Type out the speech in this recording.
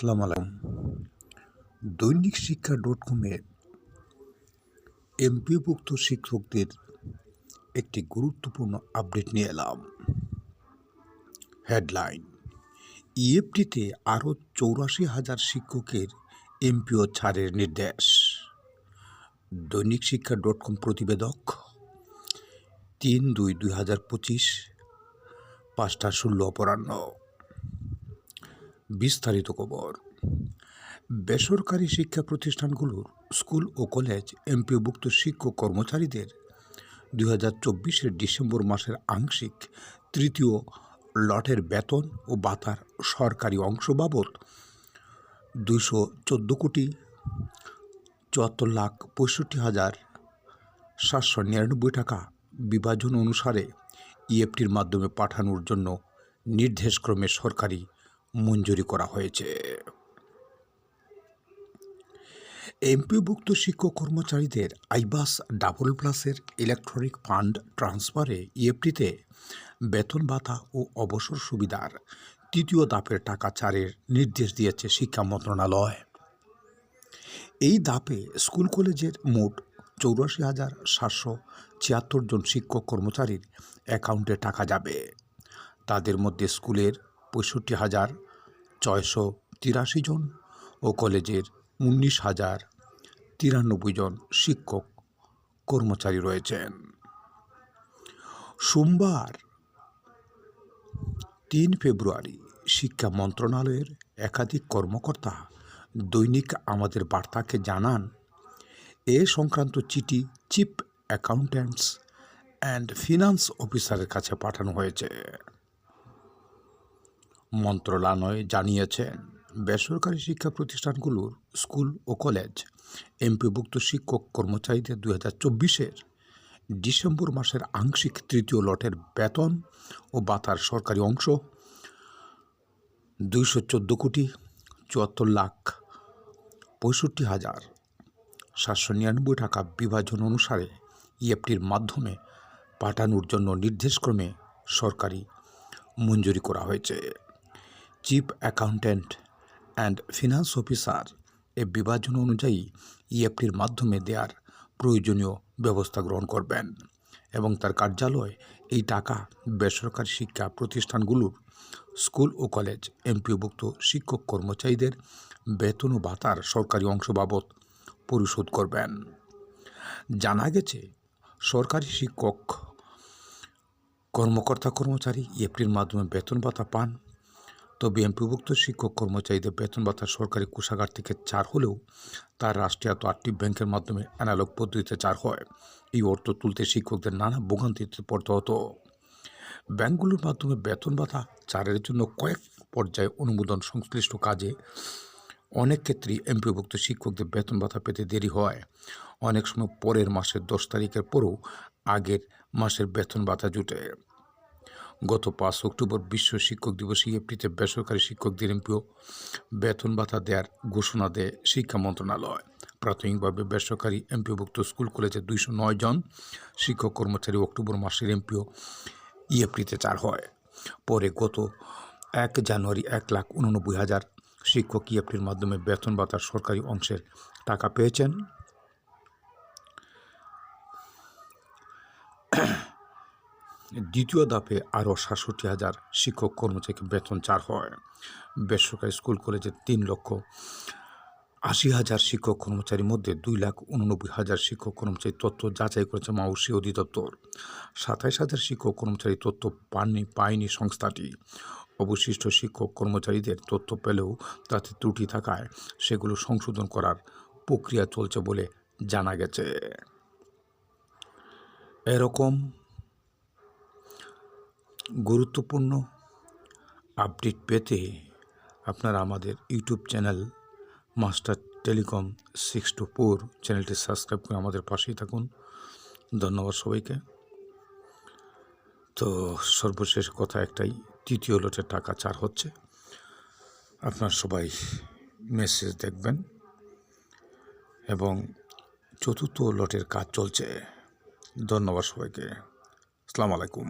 আসসালামু আলাইকুম। দৈনিক শিক্ষা .com-এর এমপিওভুক্ত শিক্ষকদের একটি গুরুত্বপূর্ণ আপডেট নিয়ে এলাম। হেডলাইন: ইএফটিতে আরও ৮৪,০০০ শিক্ষকের এমপিও ছাড়ের নির্দেশ। দৈনিক শিক্ষা .com প্রতিবেদক ৩/২/২০২৫ ৫টা ১৬ অপরাহ্ন। বিস্তারিত খবর। বেসরকারি শিক্ষা প্রতিষ্ঠানগুলোর স্কুল ও কলেজ এমপিওভুক্ত শিক্ষক কর্মচারীদের ২০২৪-এর ডিসেম্বর মাসের আংশিক তৃতীয় লটের বেতন ও ভাতার সরকারি অংশ বাবদ ২৭,৬৪,৭৯৯ টাকা বিভাজন অনুসারে ইএফটির মাধ্যমে পাঠানোর জন্য নির্দেশক্রমে সরকারি মঞ্জুরি করা হয়েছে। এমপিওভুক্ত শিক্ষক কর্মচারীদের আইবাস ডাবল প্লাসের ইলেকট্রনিক ফান্ড ট্রান্সফারে ইএফটিতে বেতন ভাতা ও অবসর সুবিধার তৃতীয় ধাপের টাকা ছাড়ের নির্দেশ দিয়েছে শিক্ষা মন্ত্রণালয়। এই ধাপে স্কুল কলেজের মোট ৮৪,৭৭৬ জন শিক্ষক কর্মচারীর অ্যাকাউন্টে টাকা যাবে। তাদের মধ্যে স্কুলের ৬৫,৬৮৩ জন ও কলেজের ১৯,০৯৩ জন শিক্ষক কর্মচারী রয়েছেন। সোমবার ৩ ফেব্রুয়ারি শিক্ষা মন্ত্রণালয়ের একাধিক কর্মকর্তা দৈনিক আমাদের বার্তাকে জানান, এ সংক্রান্ত চিঠি চিফ অ্যাকাউন্ট্যান্টস অ্যান্ড ফিনান্স অফিসারের কাছে পাঠানো হয়েছে। মন্ত্রণালয় জানিয়েছেন, বেসরকারি শিক্ষা প্রতিষ্ঠানগুলোর স্কুল ও কলেজ এমপিওভুক্ত শিক্ষক কর্মচারীদের ২০২৪-এর ডিসেম্বর মাসের আংশিক তৃতীয় লটের বেতন ও ভাতার সরকারি অংশ ২১,৭৪,৬৫,৭৯৯ টাকা বিভাজন অনুসারে ইএফটির মাধ্যমে পাঠানোর জন্য নির্দেশক্রমে সরকারি মঞ্জুরি করা হয়েছে। Chief accountant and finance officer এ বিভাজন অনুযায়ী ইএফটির মাধ্যমে দেওয়ার প্রয়োজনীয় ব্যবস্থা গ্রহণ করবেন এবং তার কার্যালয় এই টাকা বেসরকারি শিক্ষা প্রতিষ্ঠানগুলোর স্কুল ও কলেজ এমপিওভুক্ত শিক্ষক কর্মচারীদের বেতন ও ভাতার সরকারি অংশ বাবদ পরিশোধ করবেন। জানা গেছে, সরকারি শিক্ষক কর্মচারী ইএফটির মাধ্যমে বেতন ভাতা পান, তবে এমপিওভুক্ত শিক্ষক কর্মচারীদের বেতন ভাতা সরকারি কোষাগার থেকে ছাড় হলেও তার রাষ্ট্রায়ত্ত ৮টি ব্যাংকের মাধ্যমে অ্যানালগ পদ্ধতিতে ছাড় হয়। এই অর্থ তুলতে শিক্ষকদের নানা ভোগান্তিতে পড়তে হতো। ব্যাংকগুলোর মাধ্যমে বেতন ভাতা ছাড়ের জন্য কয়েক পর্যায়ে অনুমোদন সংশ্লিষ্ট কাজে অনেক ক্ষেত্রেই এমপিওভুক্ত শিক্ষকদের বেতন ভাতা পেতে দেরি হয়। অনেক সময় পরের মাসের ১০ তারিখের পরেও আগের মাসের বেতন ভাতা জুটে। গত ৫ অক্টোবর বিশ্ব শিক্ষক দিবসে ইএফটিতে বেসরকারি শিক্ষকদের এমপিও বেতন ভাতা দেওয়ার ঘোষণা দেয় শিক্ষা মন্ত্রণালয়। প্রাথমিকভাবে বেসরকারি এমপিওভুক্ত স্কুল কলেজের ২০৯ জন শিক্ষক কর্মচারী অক্টোবর মাসের এমপিও ইএফটিতে ছাড় হয়। পরে গত ১ জানুয়ারি ১,৮৯,০০০ শিক্ষক ইএফটির মাধ্যমে বেতন ভাতার সরকারি অংশের টাকা পেয়েছেন। দ্বিতীয় ধাপে আরও ৬৭,০০০ শিক্ষক কর্মচারীকে বেতন ছাড় হয়। বেসরকারি স্কুল কলেজের ৩,৮০,০০০ শিক্ষক কর্মচারীর মধ্যে ২,৮৯,০০০ শিক্ষক কর্মচারীর তথ্য যাচাই করেছে মাউসি অধিদপ্তর। ২৭,০০০ শিক্ষক কর্মচারীর তথ্য পায়নি সংস্থাটি। অবশিষ্ট শিক্ষক কর্মচারীদের তথ্য পেলেও তাতে ত্রুটি থাকায় সেগুলো সংশোধন করার প্রক্রিয়া চলছে বলে জানা গেছে। এরকম গুরুত্বপূর্ণ আপডেট পেতে আপনারা আমাদের ইউটিউব চ্যানেল মাস্টার টেলিকম 624 চ্যানেলটি সাবস্ক্রাইব করে আমাদের পাশেই থাকুন। ধন্যবাদ সবাইকে। তো সর্বশেষ কথা একটাই, তৃতীয় লটের টাকা ছাড় হচ্ছে, আপনার সবাই মেসেজ দেখবেন এবং চতুর্থ লটের কাজ চলছে। ধন্যবাদ সবাইকে। আসসালামু আলাইকুম।